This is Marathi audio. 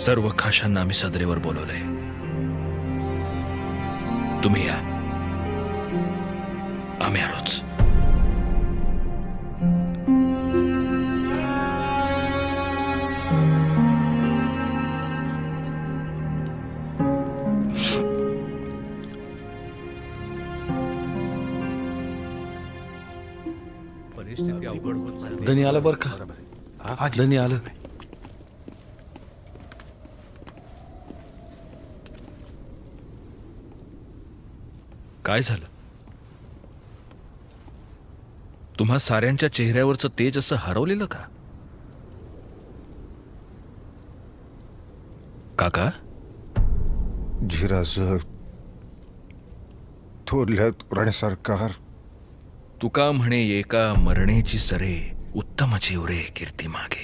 सर्व खाशांना आम्ही सदरेवर बोलवलंय. तुम्ही या. आम्ही आलोच. परिस्थिती अवघड होत चालली. धनी आलं बरं का? धनी आलं. काय झालं? तुम्हा साऱ्यांच्या चेहऱ्यावरचं तेज असं हरवलेलं का? काका, झिराज थोरल्या तुराणे सरकार तुका म्हणे एका मरणेची सरे उत्तम जीवरे कीर्ती मागे.